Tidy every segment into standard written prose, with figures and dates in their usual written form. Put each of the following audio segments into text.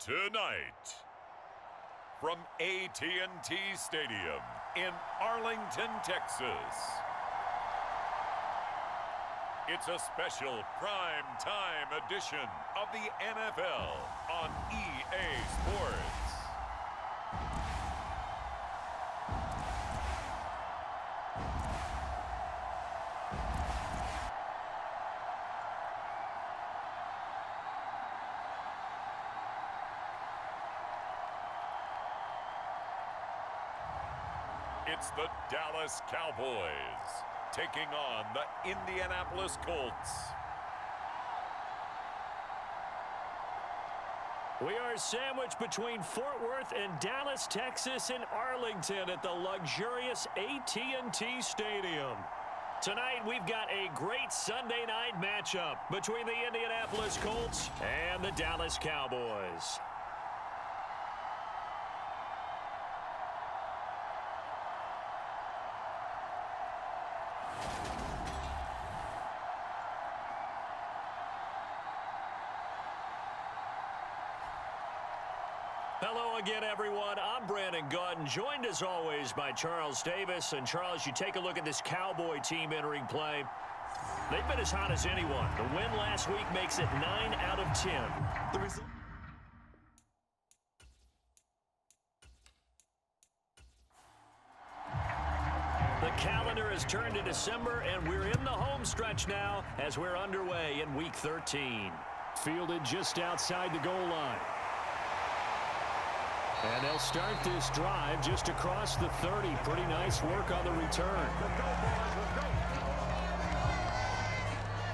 Tonight, from AT&T Stadium in Arlington, Texas, it's a special prime-time edition of the NFL on EA Sports. It's the Dallas Cowboys taking on the Indianapolis Colts. We are sandwiched between Fort Worth and Dallas, Texas, and Arlington at the luxurious AT&T Stadium. Tonight, we've got a great Sunday night matchup between the Indianapolis Colts and the Dallas Cowboys. Hello again, everyone. I'm Brandon Gautin, joined as always by Charles Davis. And Charles, you take a look at this Cowboy team entering play. They've been as hot as anyone. The win last week makes it 9 out of 10. The result. The calendar has turned to December, and we're in the home stretch now as we're underway in Week 13. Fielded just outside the goal line. And they'll start this drive just across the 30. Pretty nice work on the return.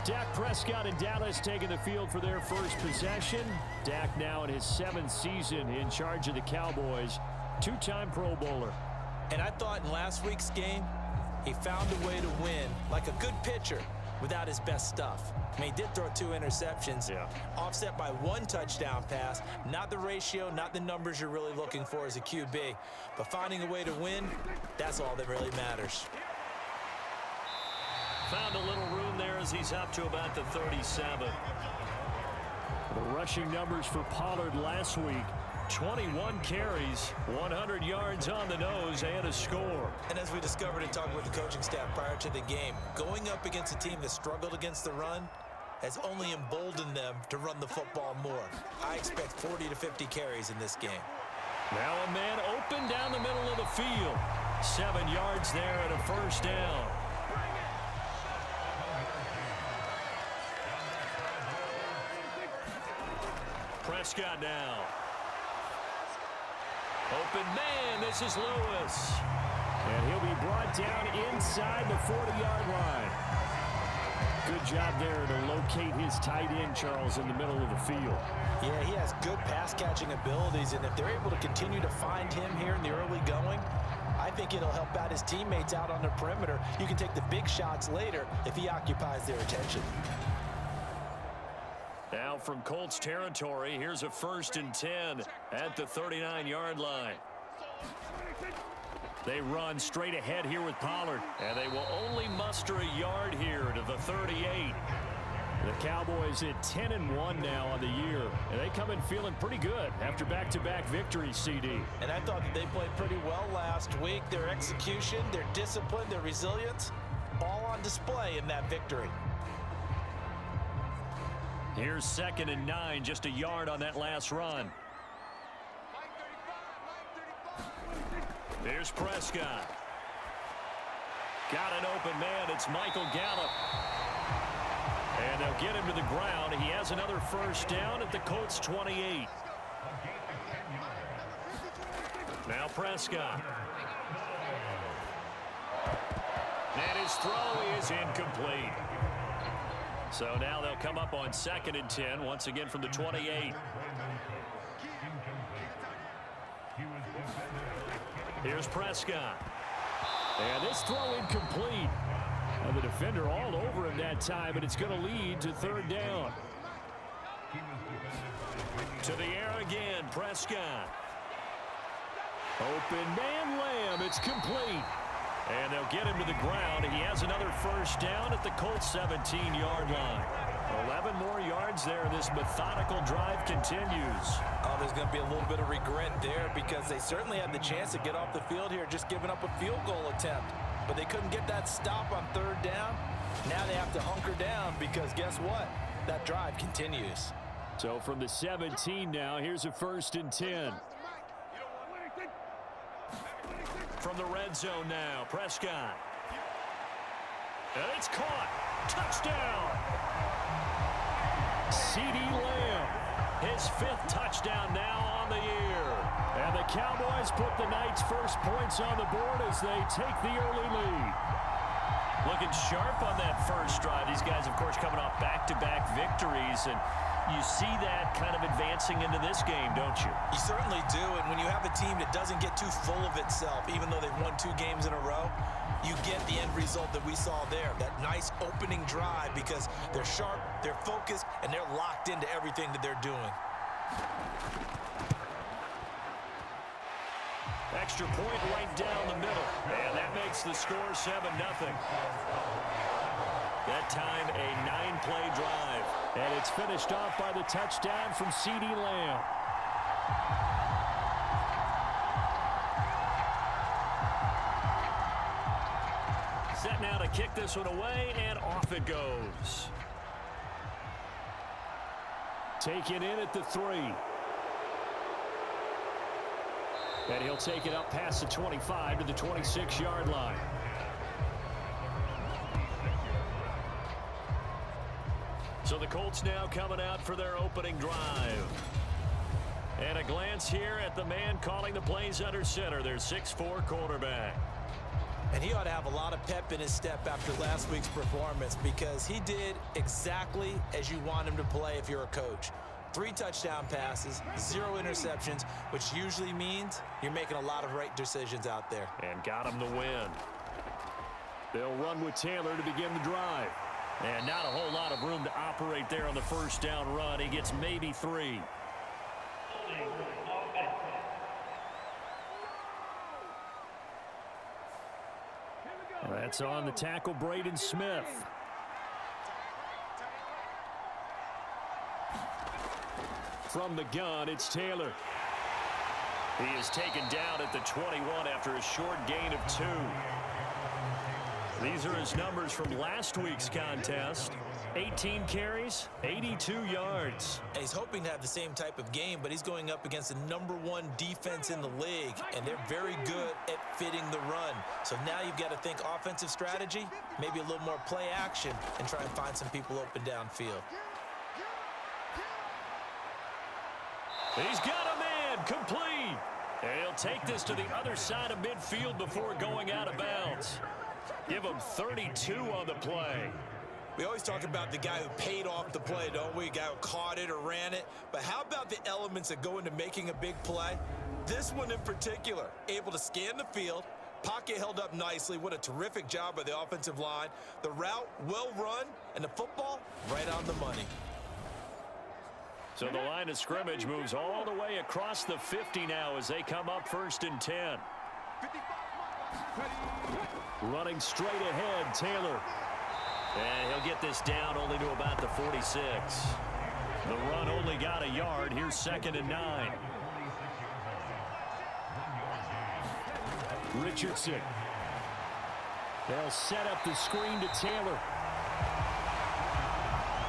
Dak Prescott and Dallas taking the field for their first possession. Dak now in his 7th season in charge of the Cowboys. Two-time Pro Bowler. And I thought in last week's game, he found a way to win like a good pitcher without his best stuff. I mean, he did throw 2 interceptions, offset by 1 touchdown pass. Not the ratio, not the numbers you're really looking for as a QB. But finding a way to win, that's all that really matters. Found a little room there as he's up to about the 37. The rushing numbers for Pollard last week. 21 carries, 100 yards on the nose, and a score. And as we discovered in talking with the coaching staff prior to the game, going up against a team that struggled against the run has only emboldened them to run the football more. I expect 40 to 50 carries in this game. Now a man open down the middle of the field. 7 yards there and a first down. Prescott now. Open man, this is Lewis. And he'll be brought down inside the 40-yard line. Good job there to locate his tight end, Charles, in the middle of the field. Yeah, he has good pass-catching abilities, and if they're able to continue to find him here in the early going, I think it'll help out his teammates out on the perimeter. You can take the big shots later if he occupies their attention. Now from Colts territory, here's a 1st and 10 at the 39-yard line. They run straight ahead here with Pollard, and they will only muster a yard here to the 38. The Cowboys at 10-1 now on the year, and they come in feeling pretty good after back-to-back victories, CD. And I thought that they played pretty well last week. Their execution, their discipline, their resilience, all on display in that victory. Here's 2nd and 9, just a yard on that last run. Here's Prescott. Got an open man. It's Michael Gallup. And they'll get him to the ground. He has another first down at the Colts 28. Now Prescott. And his throw is incomplete. So now they'll come up on 2nd and 10, once again from the 28. Here's Prescott. And this throw incomplete. And the defender all over him that time, and it's going to lead to 3rd down. To the air again, Prescott. Open man, Lamb. It's complete. And they'll get him to the ground. He has another first down at the Colts 17-yard line. 11 more yards there. This methodical drive continues. Oh, there's going to be a little bit of regret there because they certainly had the chance to get off the field here, just giving up a field goal attempt. But they couldn't get that stop on third down. Now they have to hunker down because guess what? That drive continues. So from the 17 now, here's a 1st and 10. From the red zone now, Prescott. And it's caught. Touchdown. C.D. Lamb, his 5th touchdown now on the year. And the Cowboys put the night's first points on the board as they take the early lead. Looking sharp on that first drive. These guys, of course, coming off back-to-back victories, and you see that kind of advancing into this game, don't you? You certainly do, and when you have a team that doesn't get too full of itself, even though they've won 2 games in a row, you get the end result that we saw there, that nice opening drive because they're sharp, they're focused, and they're locked into everything that they're doing. Extra point right down the middle, and that makes the score 7-0. That time a 9-play drive, and it's finished off by the touchdown from C.D. Lamb. Set now to kick this one away, and off it goes. Taken in at the 3. And he'll take it up past the 25 to the 26-yard line. So the Colts now coming out for their opening drive. And a glance here at the man calling the plays under center, their 6'4" quarterback. And he ought to have a lot of pep in his step after last week's performance because he did exactly as you want him to play if you're a coach. 3 touchdown passes, 0 interceptions, which usually means you're making a lot of right decisions out there. And got him the win. They'll run with Taylor to begin the drive. And not a whole lot of room to operate there on the first down run. He gets maybe 3. That's on the tackle, Braden Smith. From the gun, it's Taylor. He is taken down at the 21 after a short gain of 2. These are his numbers from last week's contest. 18 carries, 82 yards. And he's hoping to have the same type of game, but he's going up against the #1 defense in the league, and they're very good at fitting the run. So now you've got to think offensive strategy, maybe a little more play action, and try and find some people open downfield. He's got a man, complete. And he'll take this to the other side of midfield before going out of bounds. Give him 32 on the play. We always talk about the guy who paid off the play, don't we? A guy who caught it or ran it. But how about the elements that go into making a big play? This one in particular, able to scan the field, pocket held up nicely. What a terrific job by the offensive line. The route well run, and the football right on the money. So the line of scrimmage moves all the way across the 50 now as they come up 1st and 10. Running straight ahead, Taylor. And he'll get this down only to about the 46. The run only got a yard. Here's 2nd and 9. Richardson. They'll set up the screen to Taylor.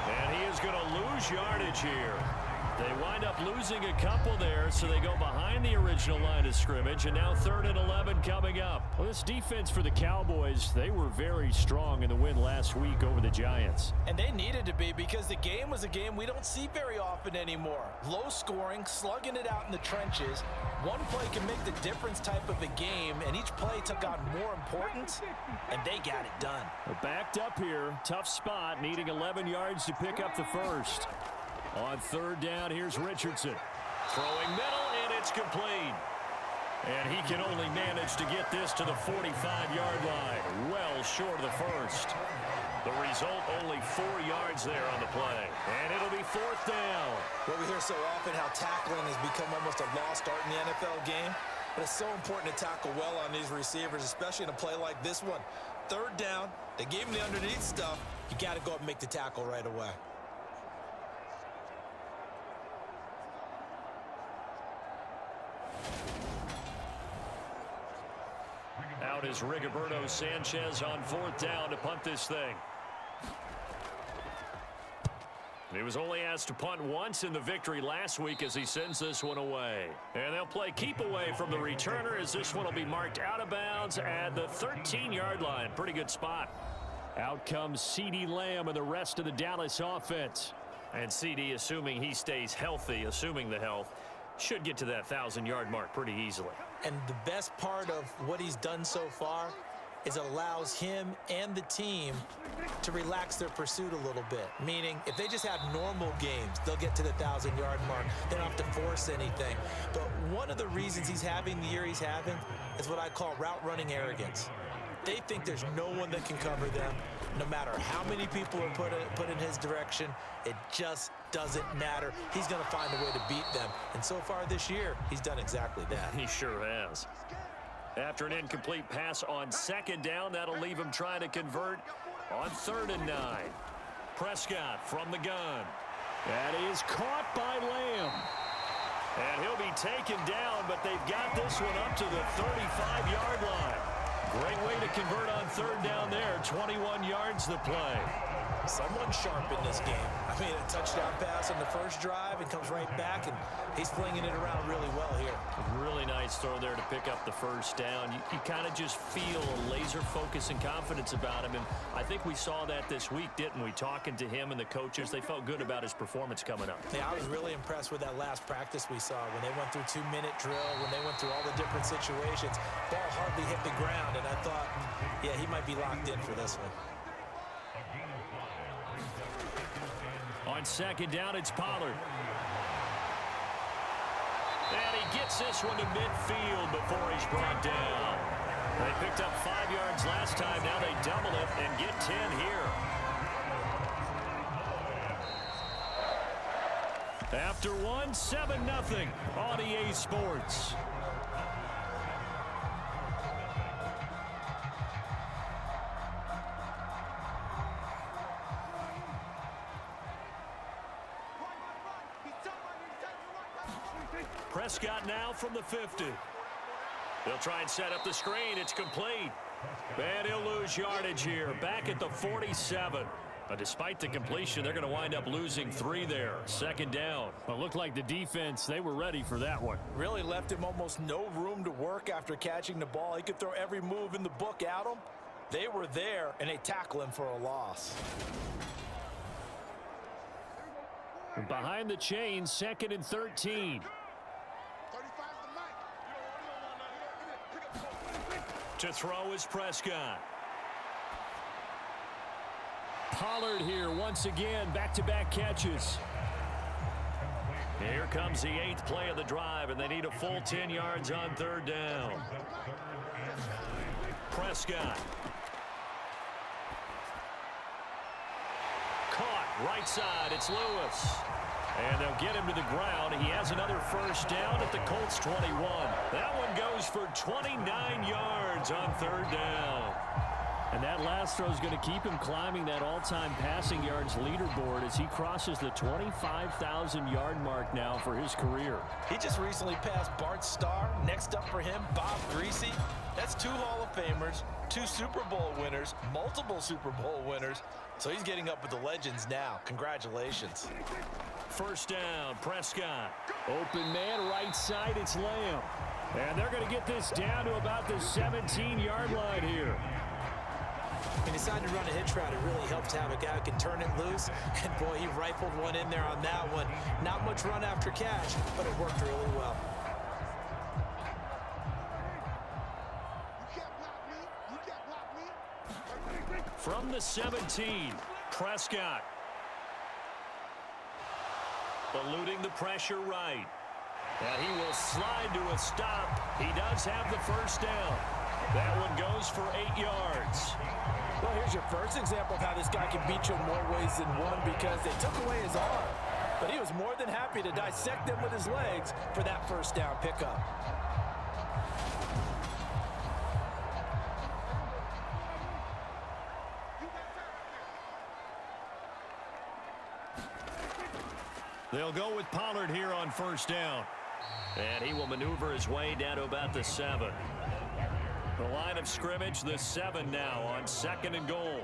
And he is going to lose yardage here. They wind up losing a couple there, so they go behind the original line of scrimmage, and now 3rd and 11 coming up. Well, this defense for the Cowboys, they were very strong in the win last week over the Giants. And they needed to be because the game was a game we don't see very often anymore. Low scoring, slugging it out in the trenches. One play can make the difference type of a game, and each play took on more importance, and they got it done. They're backed up here. Tough spot, needing 11 yards to pick up the first. On 3rd down, here's Richardson. Throwing middle, and it's complete. And he can only manage to get this to the 45-yard line, well short of the first. The result, only 4 yards there on the play. And it'll be 4th down. Well, we hear so often how tackling has become almost a lost art in the NFL game. But it's so important to tackle well on these receivers, especially in a play like this one. 3rd down, they gave him the underneath stuff. You got to go up and make the tackle right away. down is Rigoberto Sanchez on 4th down to punt this thing. He was only asked to punt once in the victory last week as he sends this one away. And they'll play keep away from the returner as this one will be marked out of bounds at the 13-yard line. Pretty good spot. Out comes CeeDee Lamb and the rest of the Dallas offense. And CeeDee, assuming he stays healthy, assuming the health, should get to that 1,000-yard mark pretty easily. And the best part of what he's done so far is it allows him and the team to relax their pursuit a little bit. Meaning, if they just have normal games, they'll get to the 1,000-yard mark. They don't have to force anything. But one of the reasons he's having the year he's having is what I call route running arrogance. They think there's no one that can cover them. No matter how many people are put in his direction, it just doesn't matter. He's going to find a way to beat them. And so far this year, he's done exactly that. He sure has. After an incomplete pass on 2nd down, that'll leave him trying to convert on 3rd and 9. Prescott from the gun. That is caught by Lamb. And he'll be taken down, but they've got this one up to the 35-yard line. Great way to convert on 3rd down there. 21 yards to play. Someone sharp in this game. I mean, a touchdown pass on the first drive and comes right back, and he's flinging it around really well here. Really nice throw there to pick up the 1st down. You kind of just feel a laser focus and confidence about him, and I think we saw that this week, didn't we? Talking to him and the coaches, they felt good about his performance coming up. Yeah, I was really impressed with that last practice we saw when they went through 2-minute drill, when they went through all the different situations. Ball hardly hit the ground, and I thought, yeah, he might be locked in for this one. On 2nd down, it's Pollard. And he gets this one to midfield before he's brought down. They picked up 5 yards last time. Now they double it and get 10 here. After one, 7-0 on EA Sports. Prescott now from the 50. They'll try and set up the screen. It's complete. And he'll lose yardage here. Back at the 47. Despite the completion, they're going to wind up losing 3 there. 2nd down. Well, it looked like the defense, they were ready for that one. Really left him almost no room to work after catching the ball. He could throw every move in the book at him. They were there, and they tackle him for a loss. Behind the chain, 2nd and 13. To throw is Prescott. Pollard here once again, back-to-back catches. Here comes the 8th play of the drive, and they need a full 10 yards on 3rd down. Prescott. Caught right side, it's Lewis. And they'll get him to the ground. He has another 1st down at the Colts 21. That one goes for 29 yards on 3rd down. And that last throw is going to keep him climbing that all-time passing yards leaderboard as he crosses the 25,000-yard mark now for his career. He just recently passed Bart Starr. Next up for him, Bob Greasy. That's 2 Hall of Famers, 2 Super Bowl winners, multiple Super Bowl winners. So he's getting up with the legends now. Congratulations. 1st down, Prescott. Open man, right side, it's Lamb. And they're going to get this down to about the 17-yard line here. He decided to run a hitch route. It really helps to have a guy who can turn it loose. And, boy, he rifled one in there on that one. Not much run after catch, but it worked really well. From the 17, Prescott. Eluding the pressure right. And he will slide to a stop. He does have the 1st down. That one goes for 8 yards. Well, here's your first example of how this guy can beat you in more ways than one, because they took away his arm. But he was more than happy to dissect them with his legs for that 1st down pickup. They'll go with Pollard here on 1st down. And he will maneuver his way down to about the 7. The line of scrimmage, the 7 now on 2nd and goal.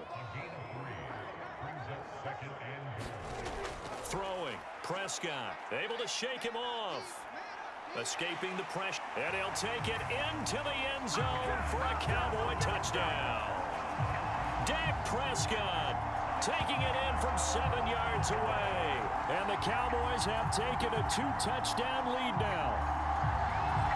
Throwing, Prescott, able to shake him off. Escaping the pressure, and he'll take it into the end zone for a Cowboy touchdown. Dak Prescott taking it in from 7 yards away. And the Cowboys have taken a 2-touchdown lead now.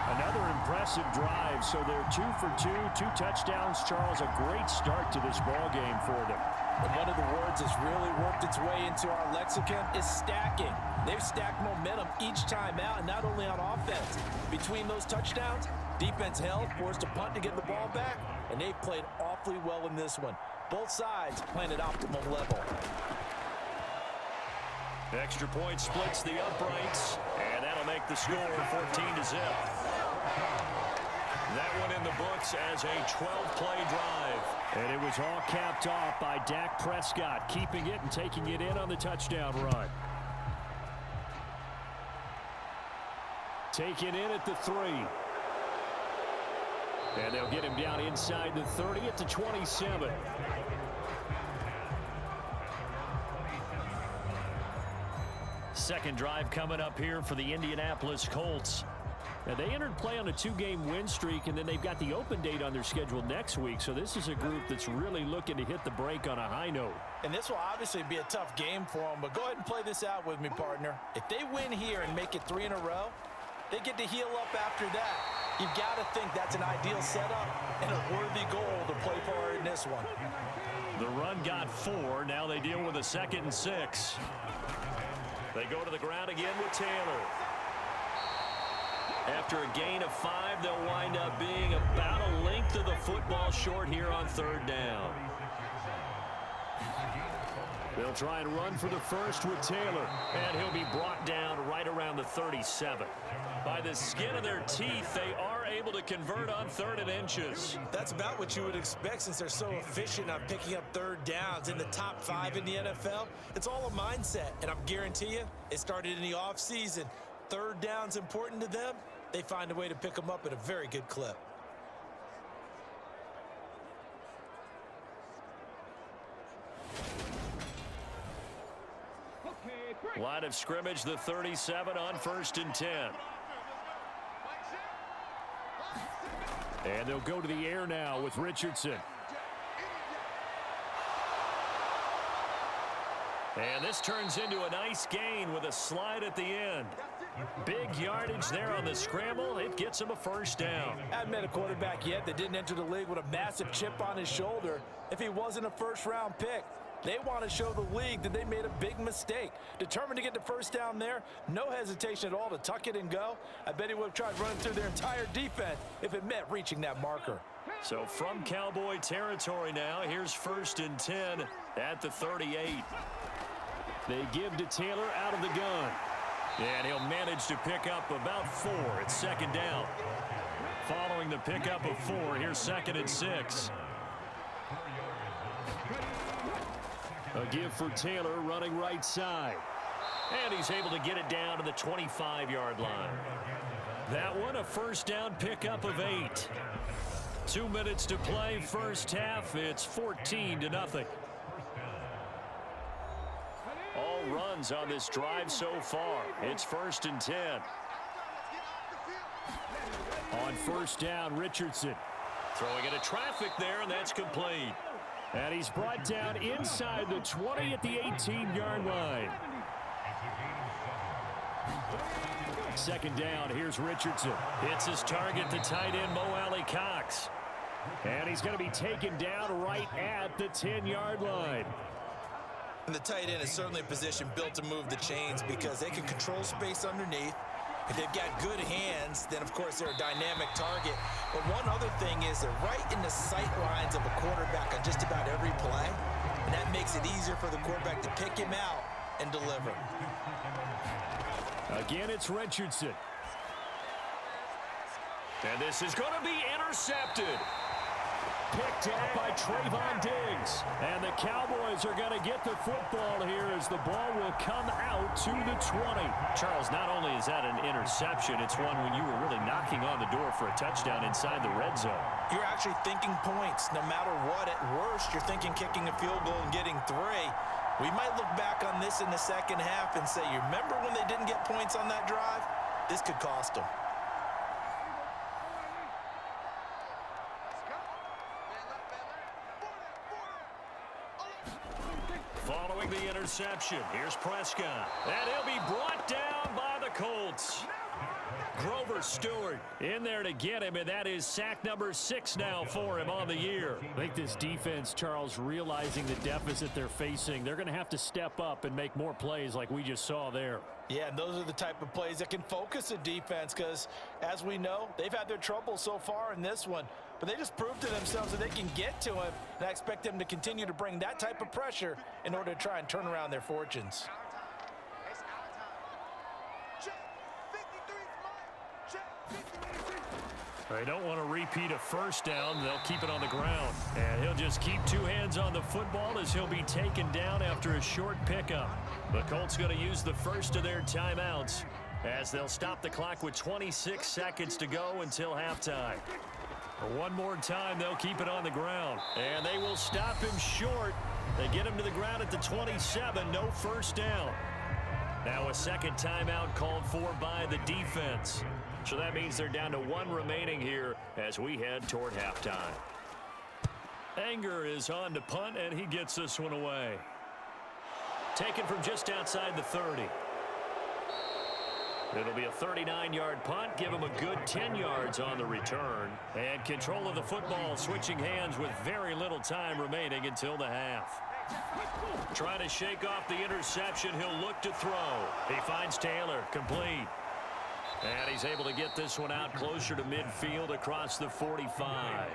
Another impressive drive, so they're 2 for 2, 2 touchdowns. Charles, a great start to this ball game for them. And one of the words that's really worked its way into our lexicon is stacking. They've stacked momentum each time out, and not only on offense. Between those touchdowns, defense held, forced a punt to get the ball back, and they've played awfully well in this one. Both sides playing at optimal level. Extra point splits the uprights, and that'll make the score 14-0. That one in the books as a 12-play drive. And it was all capped off by Dak Prescott, keeping it and taking it in on the touchdown run. Taken in at the 3. And they'll get him down inside the 30 at the 27. Second drive coming up here for the Indianapolis Colts. Now, they entered play on a 2-game win streak, and then they've got the open date on their schedule next week. So this is a group that's really looking to hit the break on a high note. And this will obviously be a tough game for them, but go ahead and play this out with me, partner. If they win here and make it 3 in a row, they get to heal up after that. You've got to think that's an ideal setup and a worthy goal to play for in this one. The run got 4. Now they deal with a 2nd and 6. They go to the ground again with Taylor. After a gain of 5, they'll wind up being about a length of the football short here on 3rd down. They'll try and run for the first with Taylor. And he'll be brought down right around the 37. By the skin of their teeth, they are able to convert on 3rd and inches. That's about what you would expect since they're so efficient on picking up 3rd downs in the top 5 in the NFL. It's all a mindset, and I guarantee you, it started in the offseason. 3rd down's important to them. They find a way to pick them up at a very good clip. Line of scrimmage, the 37 on 1st and 10. And they'll go to the air now with Richardson. And this turns into a nice gain with a slide at the end. Big yardage there on the scramble. It gets him a 1st down. I haven't met a quarterback yet that didn't enter the league with a massive chip on his shoulder if he wasn't a 1st-round pick. They want to show the league that they made a big mistake. Determined to get the 1st down there, no hesitation at all to tuck it and go. I bet he would have tried running through their entire defense if it meant reaching that marker. So from Cowboy territory now, here's 1st and 10 at the 38. They give to Taylor out of the gun. And he'll manage to pick up about 4 at 2nd down. Following the pickup of 4, here's 2nd and 6. A give for Taylor running right side. And he's able to get it down to the 25-yard line. That one, a 1st down pickup of 8. 2 minutes to play, 1st half. It's 14-0. All runs on this drive so far. It's 1st and 10. On 1st down, Richardson. Throwing into traffic there, and that's complete. And he's brought down inside the 20 at the 18-yard line. 2nd down, here's Richardson. Hits his target, the tight end, Mo Alley Cox. And he's going to be taken down right at the 10-yard line. And the tight end is certainly a position built to move the chains because they can control space underneath. If they've got good hands, then, of course, they're a dynamic target. But one other thing is they're right in the sight lines of a quarterback on just about every play. And that makes it easier for the quarterback to pick him out and deliver. Again, it's Richardson. And this is going to be intercepted. picked off by Trayvon Diggs. And the Cowboys are going to get the football here as the ball will come out to the 20. Charles, not only is that an interception, it's one when you were really knocking on the door for a touchdown inside the red zone. You're actually thinking points. No matter what, at worst, you're thinking kicking a field goal and getting 3. We might look back on this in the second half and say, you remember when they didn't get points on that drive? This could cost them. Following the interception, here's Prescott. And he'll be brought down by the Colts. Grover Stewart in there to get him, and that is sack number 6 now for him on the year. I think this defense, Charles, realizing the deficit they're facing, they're going to have to step up and make more plays like we just saw there. Yeah, and those are the type of plays that can focus a defense because, as we know, they've had their trouble so far in this one. But they just proved to themselves that they can get to him, and I expect them to continue to bring that type of pressure in order to try and turn around their fortunes. They don't want to repeat a first down. They'll keep it on the ground. And he'll just keep 2 hands on the football as he'll be taken down after a short pickup. The Colts going to use the first of their timeouts as they'll stop the clock with 26 seconds to go until halftime. One more time, they'll keep it on the ground. And they will stop him short. They get him to the ground at the 27. No first down. Now a second timeout called for by the defense. So that means they're down to 1 remaining here as we head toward halftime. Anger is on to punt, and he gets this one away. Taken from just outside the 30. It'll be a 39-yard punt. Give him a good 10 yards on the return. And control of the football switching hands with very little time remaining until the half. Trying to shake off the interception. He'll look to throw. He finds Taylor. Complete. And he's able to get this one out closer to midfield across the 45.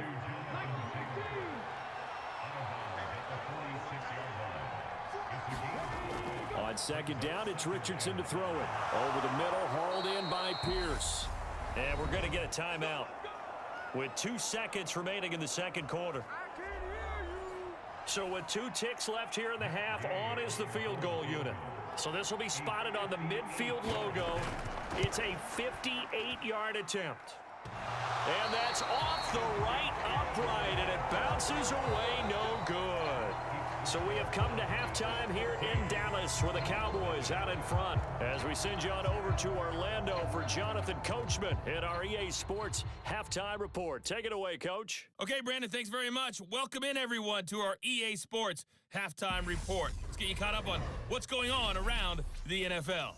On second down, it's Richardson to throw it. Over the middle, hauled in by Pierce. And we're going to get a timeout with 2 seconds remaining in the second quarter. So with 2 ticks left here in the half, on is the field goal unit. So this will be spotted on the midfield logo. It's a 58-yard attempt. And that's off the right upright, and it bounces away no good. So we have come to halftime here in Dallas with the Cowboys out in front. As we send you on over to Orlando for Jonathan Coachman in our EA Sports Halftime Report. Take it away, Coach. Okay, Brandon, thanks very much. Welcome in, everyone, to our EA Sports Halftime Report. Let's get you caught up on what's going on around the NFL.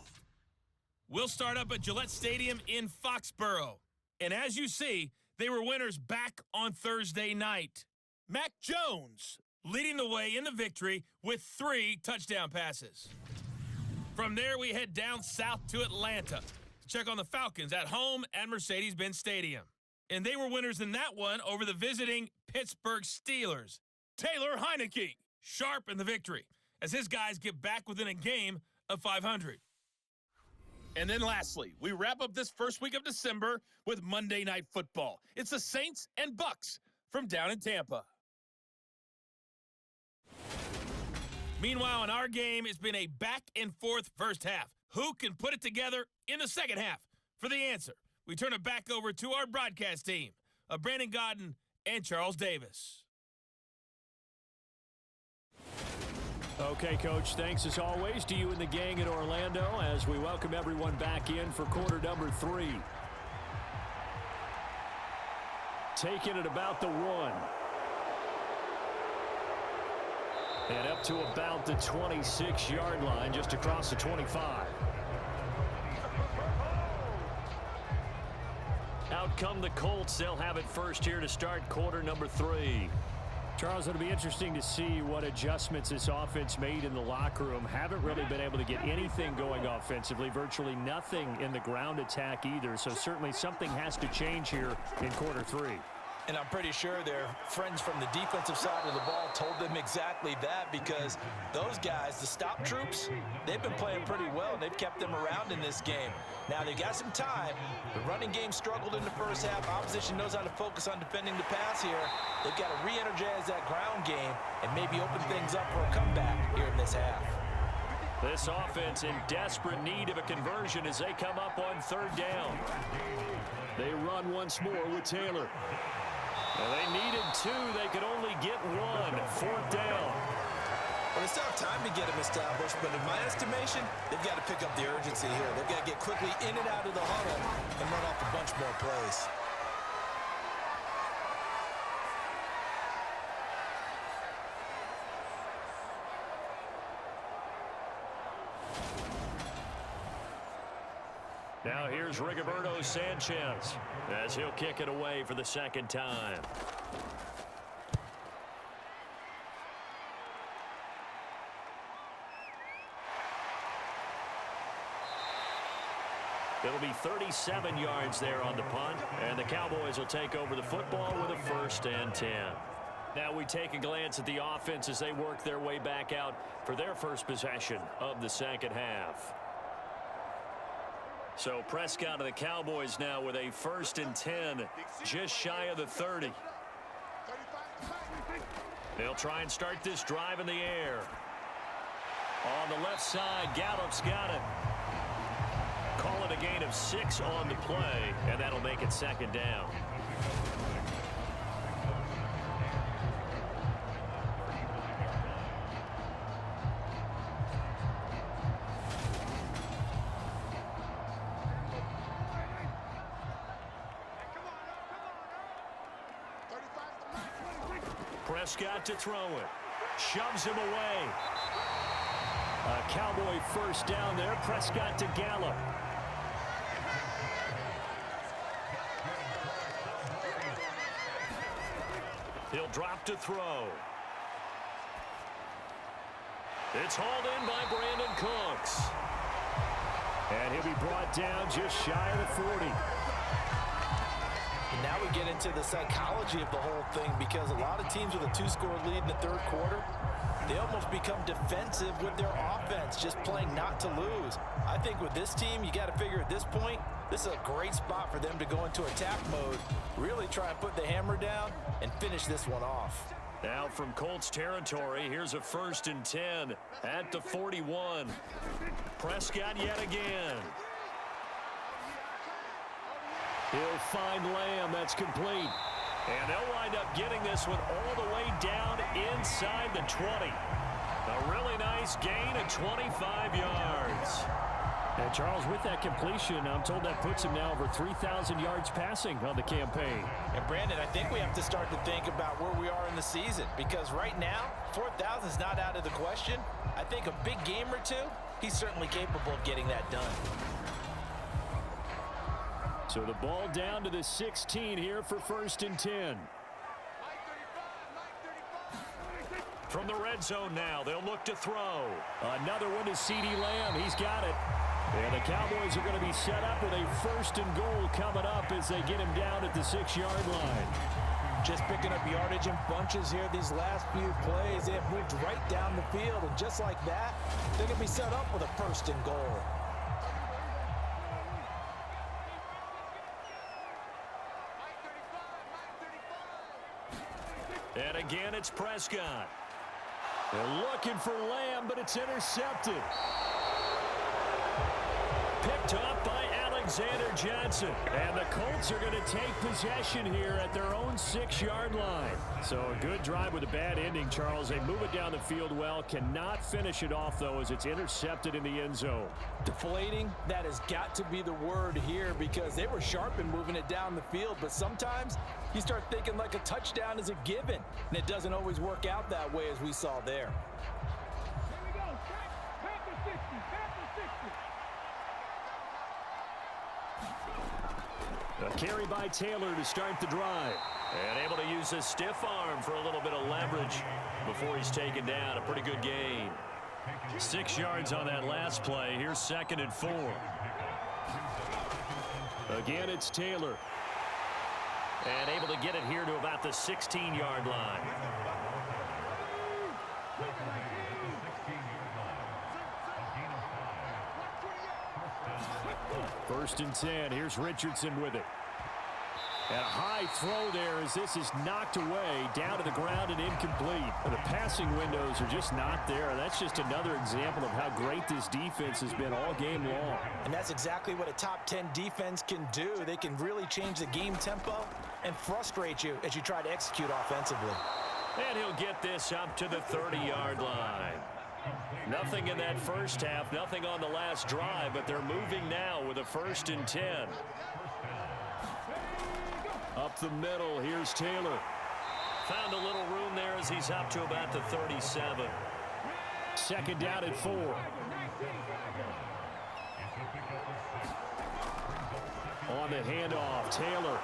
We'll start up at Gillette Stadium in Foxborough. And as you see, they were winners back on Thursday night. Mac Jones leading the way in the victory with 3 touchdown passes. From there, we head down south to Atlanta to check on the Falcons at home at Mercedes-Benz Stadium. And they were winners in that one over the visiting Pittsburgh Steelers. Taylor Heineke sharp in the victory as his guys get back within a game of 500. And then lastly, we wrap up this first week of December with Monday Night Football. It's the Saints and Bucks from down in Tampa. Meanwhile, in our game, it's been a back-and-forth first half. Who can put it together in the second half? For the answer, we turn it back over to our broadcast team of Brandon Godden and Charles Davis. Okay, Coach, thanks as always to you and the gang in Orlando as we welcome everyone back in for quarter number 3. Taking it about the 1. And up to about the 26-yard line, just across the 25. Out come the Colts. They'll have it first here to start quarter number 3. Charles, it'll be interesting to see what adjustments this offense made in the locker room. Haven't really been able to get anything going offensively, virtually nothing in the ground attack either. So certainly something has to change here in quarter 3. And I'm pretty sure their friends from the defensive side of the ball told them exactly that, because those guys, the stop troops, they've been playing pretty well. They've kept them around in this game. Now, they've got some time. The running game struggled in the first half. Opposition knows how to focus on defending the pass here. They've got to re-energize that ground game and maybe open things up for a comeback here in this half. This offense in desperate need of a conversion as they come up on third down. They run once more with Taylor. Well, they needed two. They could only get one. Fourth down. Well, they still have time to get them established, but in my estimation, they've got to pick up the urgency here. They've got to get quickly in and out of the huddle and run off a bunch more plays. Now here's Rigoberto Sanchez as he'll kick it away for the second time. It'll be 37 yards there on the punt, and the Cowboys will take over the football with a 1st and 10. Now we take a glance at the offense as they work their way back out for their first possession of the second half. So Prescott of the Cowboys now with a 1st and 10, just shy of the 30. They'll try and start this drive in the air. On the left side, Gallup's got it. Call it a gain of 6 on the play, and that'll make it 2nd down. Prescott to throw it. Shoves him away. A Cowboy 1st down there. Prescott to Gallup. He'll drop to throw. It's hauled in by Brandon Cooks. And he'll be brought down just shy of the 40. And now we get into the psychology of the whole thing, because a lot of teams with a 2-score lead in the third quarter, they almost become defensive with their offense, just playing not to lose. I think with this team, you got to figure at this point, this is a great spot for them to go into attack mode, really try and put the hammer down and finish this one off. Now from Colts territory, here's a 1st and 10 at the 41. Prescott yet again. He'll find Lamb. That's complete. And they'll wind up getting this one all the way down inside the 20. A really nice gain of 25 yards. And Charles, with that completion, I'm told that puts him now over 3,000 yards passing on the campaign. And Brandon, I think we have to start to think about where we are in the season, because right now, 4,000 is not out of the question. I think a big game or two, he's certainly capable of getting that done. So the ball down to the 16 here for 1st and 10. From the red zone now, they'll look to throw. Another one to CeeDee Lamb. He's got it. And the Cowboys are going to be set up with a 1st and goal coming up as they get him down at the 6-yard line. Just picking up yardage in bunches here these last few plays. They have moved right down the field, and just like that, they're going to be set up with a 1st and goal. And again, it's Prescott. They're looking for Lamb, but it's intercepted. Picked up by Alexander Johnson. And the Colts are going to take possession here at their own 6-yard line. So a good drive with a bad ending, Charles. They move it down the field well. Cannot finish it off, though, as it's intercepted in the end zone. Deflating, that has got to be the word here, because they were sharp in moving it down the field. But sometimes you start thinking like a touchdown is a given, and it doesn't always work out that way, as we saw there. A carry by Taylor to start the drive. And able to use his stiff arm for a little bit of leverage before he's taken down. A pretty good gain. 6 yards on that last play. Here's 2nd and 4. Again, it's Taylor. And able to get it here to about the 16-yard line. First and 10. Here's Richardson with it. And a high throw there as this is knocked away, down to the ground and incomplete. The passing windows are just not there. That's just another example of how great this defense has been all game long. And that's exactly what a top 10 defense can do. They can really change the game tempo and frustrate you as you try to execute offensively. And he'll get this up to the 30-yard line. Nothing in that first half, nothing on the last drive, but they're moving now with a 1st and 10. Up the middle, here's Taylor. Found a little room there as he's up to about the 37. Second down at 4. On the handoff, Taylor.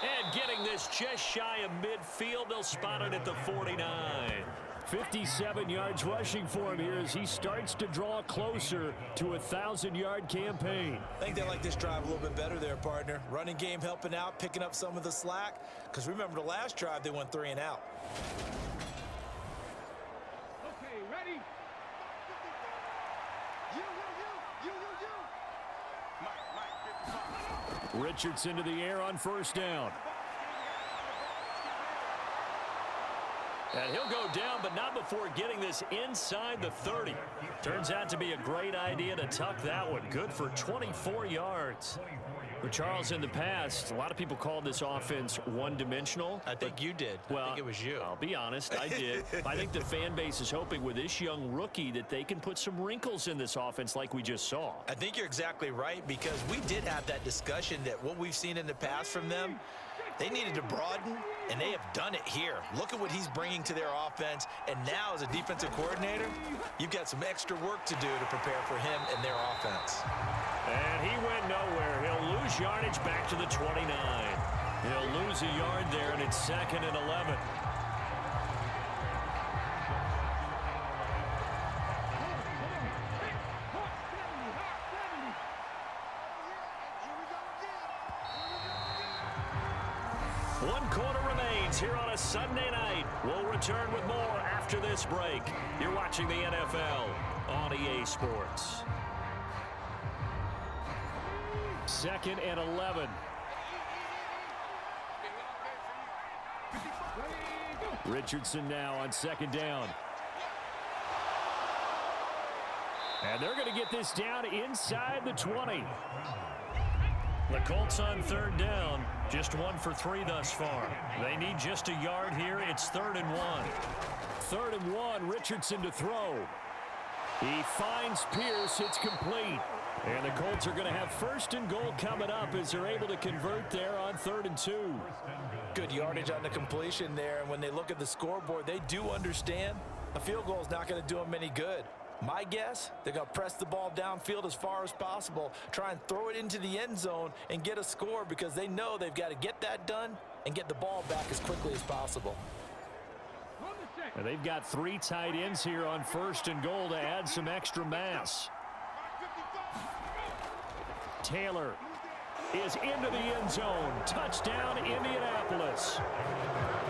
And getting this just shy of midfield, they'll spot it at the 49. 57 yards rushing for him here as he starts to draw closer to a 1,000-yard campaign. I think they like this drive a little bit better there, partner. Running game helping out, picking up some of the slack. Because remember the last drive, they went 3 and out. Okay, ready? You. Richardson to the air on first down. And he'll go down, but not before getting this inside the 30. Turns out to be a great idea to tuck that one. Good for 24 yards. But Charles, in the past, a lot of people called this offense one-dimensional. I think you did. Well, I think it was you. I'll be honest, I did. I think the fan base is hoping with this young rookie that they can put some wrinkles in this offense like we just saw. I think you're exactly right, because we did have that discussion that what we've seen in the past from them, they needed to broaden, and they have done it here. Look at what he's bringing to their offense, and now as a defensive coordinator, you've got some extra work to do to prepare for him and their offense. And he went nowhere. He'll lose yardage back to the 29. He'll lose a yard there, and it's 2nd and 11. One quarter remains here on a Sunday night. We'll return with more after this break. You're watching the NFL on EA Sports. 2nd and 11. Richardson now on 2nd down. And they're going to get this down inside the 20. The Colts on 3rd down, just 1 for 3 thus far. They need just a yard here. It's 3rd and 1. 3rd and 1, Richardson to throw. He finds Pierce, it's complete. And the Colts are going to have 1st and goal coming up as they're able to convert there on 3rd and 2. Good yardage on the completion there, and when they look at the scoreboard, they do understand a field goal is not going to do them any good. My guess, they're going to press the ball downfield as far as possible, try and throw it into the end zone and get a score, because they know they've got to get that done and get the ball back as quickly as possible. And they've got 3 tight ends here on 1st and goal to add some extra mass. Taylor is into the end zone. Touchdown, Indianapolis.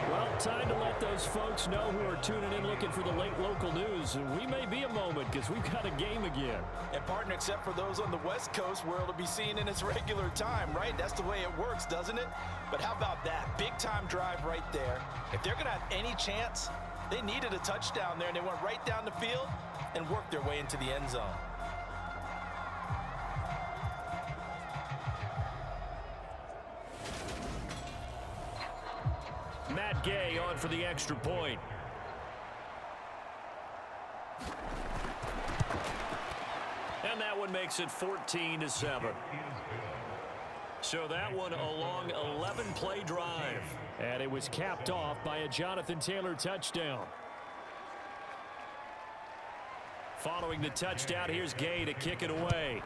Well, time to let those folks know who are tuning in looking for the late local news. We may be a moment because we've got a game again. And partner, except for those on the West Coast where it'll be seen in its regular time, right? That's the way it works, doesn't it? But how about that? Big time drive right there. If they're going to have any chance, they needed a touchdown there, and they went right down the field and worked their way into the end zone. Matt Gay on for the extra point. And that one makes it 14-7. So that one a long 11-play drive. And it was capped off by a Jonathan Taylor touchdown. Following the touchdown, here's Gay to kick it away.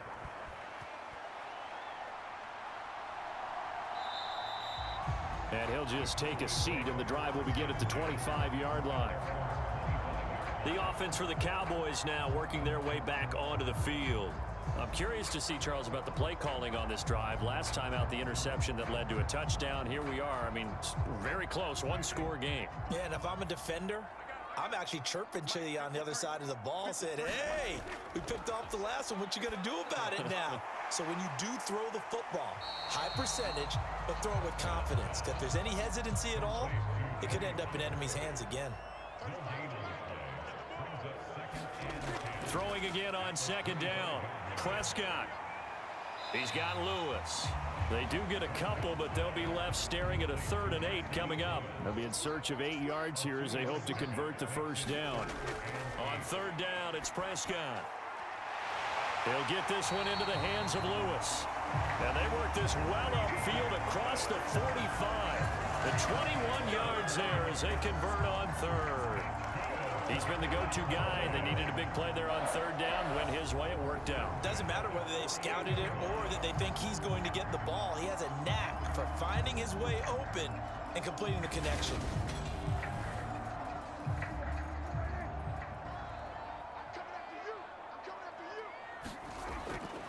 And he'll just take a seat, and the drive will begin at the 25-yard line. The offense for the Cowboys now working their way back onto the field. I'm curious to see, Charles, about the play calling on this drive. Last time out, the interception that led to a touchdown. Here we are. I mean, very close, one-score game. Yeah, and if I'm a defender, I'm actually chirping to you on the other side of the ball, saying, hey, we picked off the last one. What you going to do about it now? So when you do throw the football, high percentage, but throw it with confidence. If there's any hesitancy at all, it could end up in enemy's hands again. Throwing again on second down. Prescott. He's got Lewis. They do get a couple, but they'll be left staring at a 3rd and 8 coming up. They'll be in search of 8 yards here as they hope to convert the first down. On 3rd down, it's Prescott. They'll get this one into the hands of Lewis. And they work this well upfield across the 45. The 21 yards there as they convert on 3rd. He's been the go-to guy. They needed a big play there on 3rd down. Went his way, it worked out. Doesn't matter whether they've scouted it or that they think he's going to get the ball. He has a knack for finding his way open and completing the connection.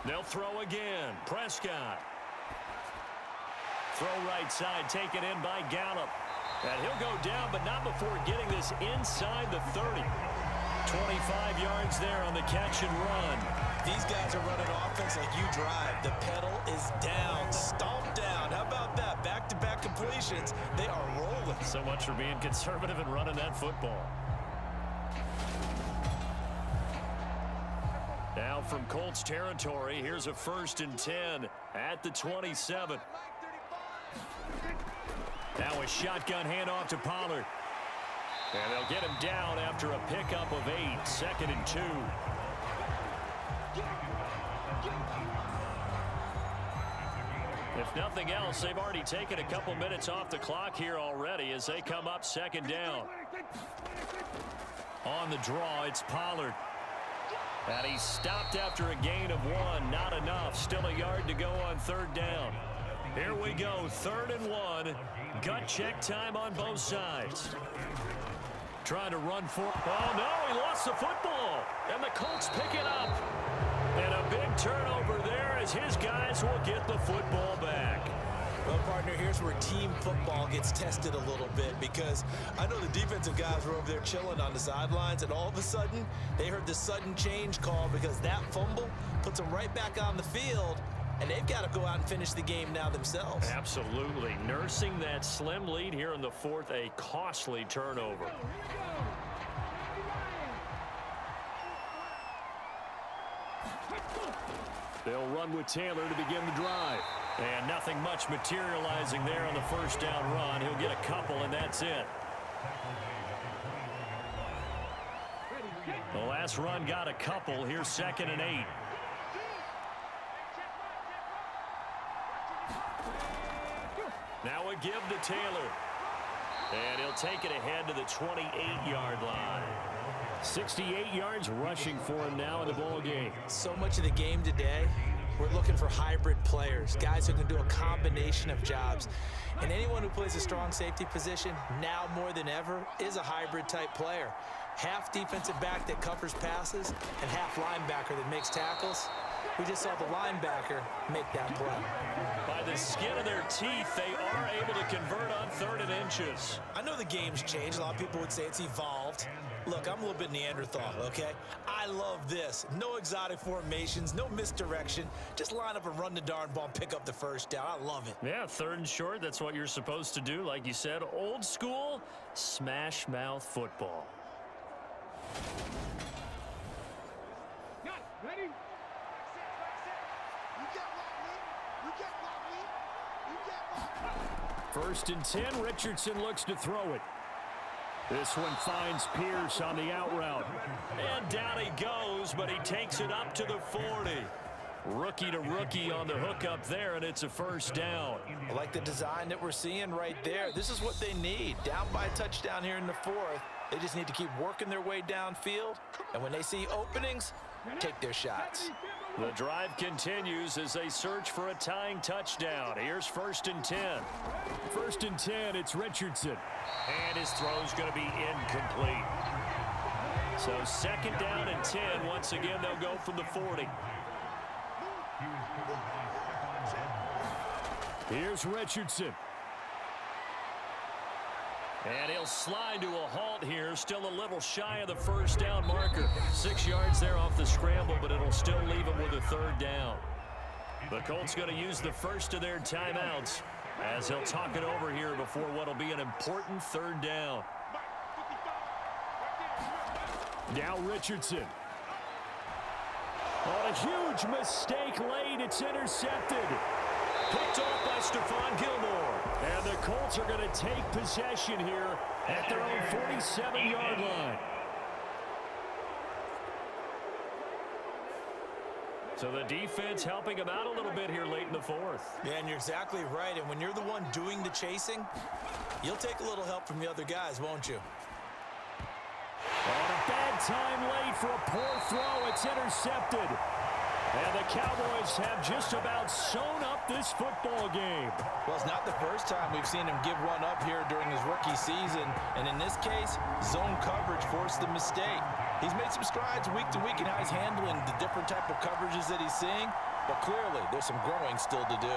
They'll throw again. Prescott. Throw right side, taken in by Gallup. And he'll go down, but not before getting this inside the 30. 25 yards there on the catch and run. These guys are running offense like you drive. The pedal is down, stomped down. How about that? Back-to-back completions. They are rolling. So much for being conservative and running that football. Now from Colts territory, here's a 1st and 10 at the 27. Now a shotgun handoff to Pollard. And they'll get him down after a pickup of 8, 2nd and 2. If nothing else, they've already taken a couple minutes off the clock here already as they come up 2nd down. On the draw, it's Pollard. And he's stopped after a gain of 1. Not enough. Still a yard to go on 3rd down. Here we go, 3rd and 1. Gut check time on both sides. Trying to run for... Oh, no, he lost the football. And the Colts pick it up. And a big turnover there as his guys will get the football back. Well, partner, here's where team football gets tested a little bit because I know the defensive guys were over there chilling on the sidelines, and all of a sudden, they heard the sudden change call because that fumble puts them right back on the field, and they've got to go out and finish the game now themselves. Absolutely. Nursing that slim lead here in the 4th, a costly turnover. They'll run with Taylor to begin the drive. And nothing much materializing there on the 1st down run. He'll get a couple, and that's it. The last run got a couple. Here's 2nd and 8. Now a give to Taylor. And he'll take it ahead to the 28-yard line. 68 yards rushing for him now in the ball game. So much of the game today, we're looking for hybrid players, guys who can do a combination of jobs. And anyone who plays a strong safety position, now more than ever, is a hybrid type player. Half defensive back that covers passes and half linebacker that makes tackles. We just saw the linebacker make that play. By the skin of their teeth, they are able to convert on 3rd and inches. I know the game's changed. A lot of people would say it's evolved. Look, I'm a little bit Neanderthal, okay? I love this. No exotic formations, no misdirection. Just line up and run the darn ball and pick up the 1st down. I love it. Yeah, 3rd and short, that's what you're supposed to do. Like you said, old school, smash mouth football. Ready? 1st and 10, Richardson looks to throw it. This one finds Pierce on the out route. And down he goes, but he takes it up to the 40. Rookie to rookie on the hookup there, and it's a 1st down. I like the design that we're seeing right there. This is what they need. Down by a touchdown here in the 4th. They just need to keep working their way downfield. And when they see openings, take their shots. The drive continues as they search for a tying touchdown. Here's 1st and 10. 1st and 10, it's Richardson. And his throw's going to be incomplete. So 2nd down and 10. Once again, they'll go from the 40. Here's Richardson. And he'll slide to a halt here. Still a little shy of the first down marker. 6 yards there off the scramble, but it'll still leave him with a third down. The Colts going to use the first of their timeouts as he'll talk it over here before what will be an important third down. Now Richardson. Oh, a huge mistake late. It's intercepted. Picked off by Stephon Gilmore. And the Colts are going to take possession here at their own 47-yard line. So the defense helping him out a little bit here late in the fourth. Yeah, and you're exactly right. And when you're the one doing the chasing, you'll take a little help from the other guys, won't you? On a bad time late for a poor throw. It's intercepted. And the Cowboys have just about sewn up this football game. Well, it's not the first time we've seen him give one up here during his rookie season. And in this case, zone coverage forced the mistake. He's made some strides week to week in how he's handling the different type of coverages that he's seeing. But clearly, there's some growing still to do.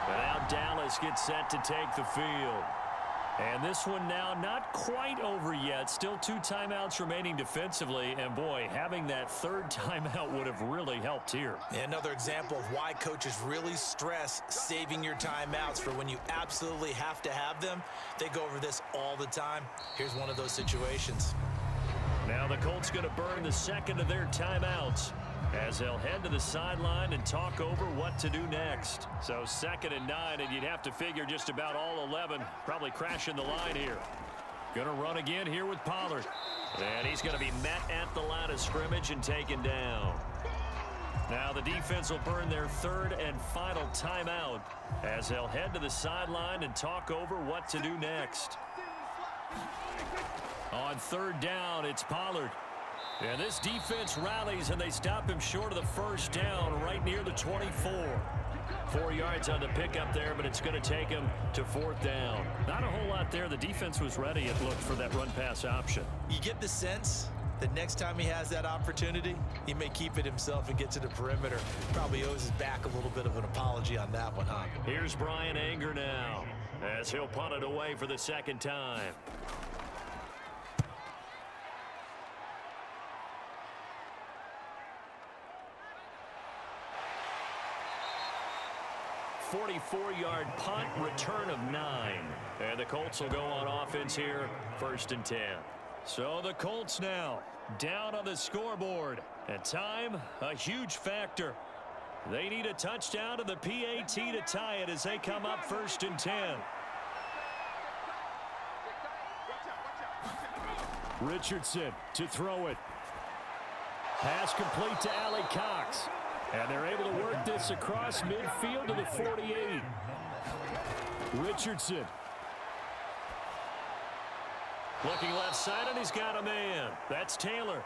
And now Dallas gets set to take the field. And this one now not quite over yet. Still 2 timeouts remaining defensively. And, boy, having that third timeout would have really helped here. Another example of why coaches really stress saving your timeouts for when you absolutely have to have them. They go over this all the time. Here's one of those situations. Now the Colts going to burn the second of their timeouts as they'll head to the sideline and talk over what to do next. So 2nd and 9, and you'd have to figure just about all 11 probably crashing the line here. Going to run again here with Pollard. And he's going to be met at the line of scrimmage and taken down. Now the defense will burn their 3rd and final timeout as they'll head to the sideline and talk over what to do next. On 3rd down, it's Pollard. And this defense rallies, and they stop him short of the first down right near the 24. 4 yards on the pickup there, but it's going to take him to 4th down. Not a whole lot there. The defense was ready, it looked, for that run-pass option. You get the sense that next time he has that opportunity, he may keep it himself and get to the perimeter. Probably owes his back a little bit of an apology on that one, huh? Here's Brian Anger now as he'll punt it away for the 2nd time. 44-yard punt, return of 9. And the Colts will go on offense here, 1st and 10. So the Colts now down on the scoreboard. And time, a huge factor. They need a touchdown to the PAT to tie it as they come up 1st and 10. Richardson to throw it. Pass complete to Allie Cox. And they're able to work this across midfield to the 48. Richardson. Looking left side, and he's got a man. That's Taylor.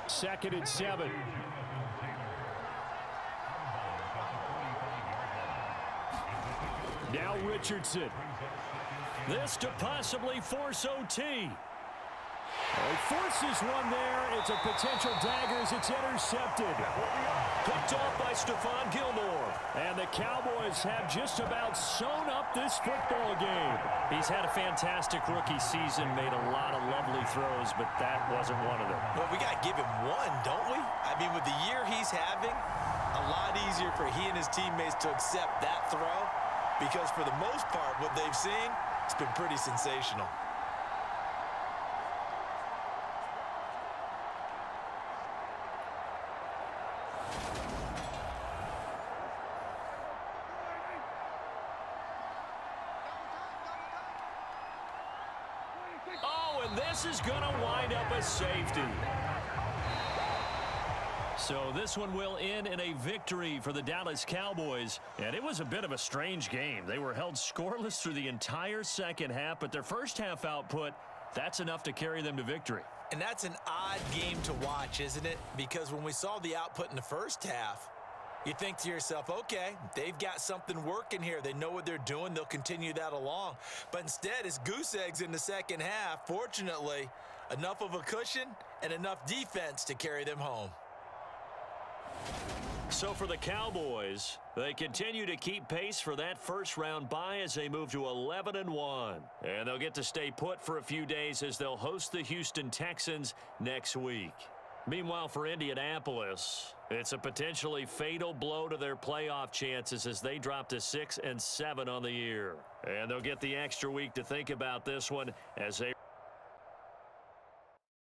2nd and 7. Now Richardson. This to possibly force OT. He forces one there. It's a potential dagger as it's intercepted. Picked off by Stephon Gilmore. And the Cowboys have just about sewn up this football game. He's had a fantastic rookie season, made a lot of lovely throws, but that wasn't one of them. Well, we got to give him one, don't we? I mean, with the year he's having, a lot easier for he and his teammates to accept that throw because for the most part, what they've seen, it's been pretty sensational. This is going to wind up a safety. So this one will end in a victory for the Dallas Cowboys. And it was a bit of a strange game. They were held scoreless through the entire second half, but their first half output, that's enough to carry them to victory. And that's an odd game to watch, isn't it? Because when we saw the output in the first half, you think to yourself, okay, they've got something working here. They know what they're doing. They'll continue that along. But instead, it's goose eggs in the second half. Fortunately, enough of a cushion and enough defense to carry them home. So for the Cowboys, they continue to keep pace for that first-round bye as they move to 11-1. And they'll get to stay put for a few days as they'll host the Houston Texans next week. Meanwhile, for Indianapolis, it's a potentially fatal blow to their playoff chances as they drop to 6-7 on the year. And they'll get the extra week to think about this one as they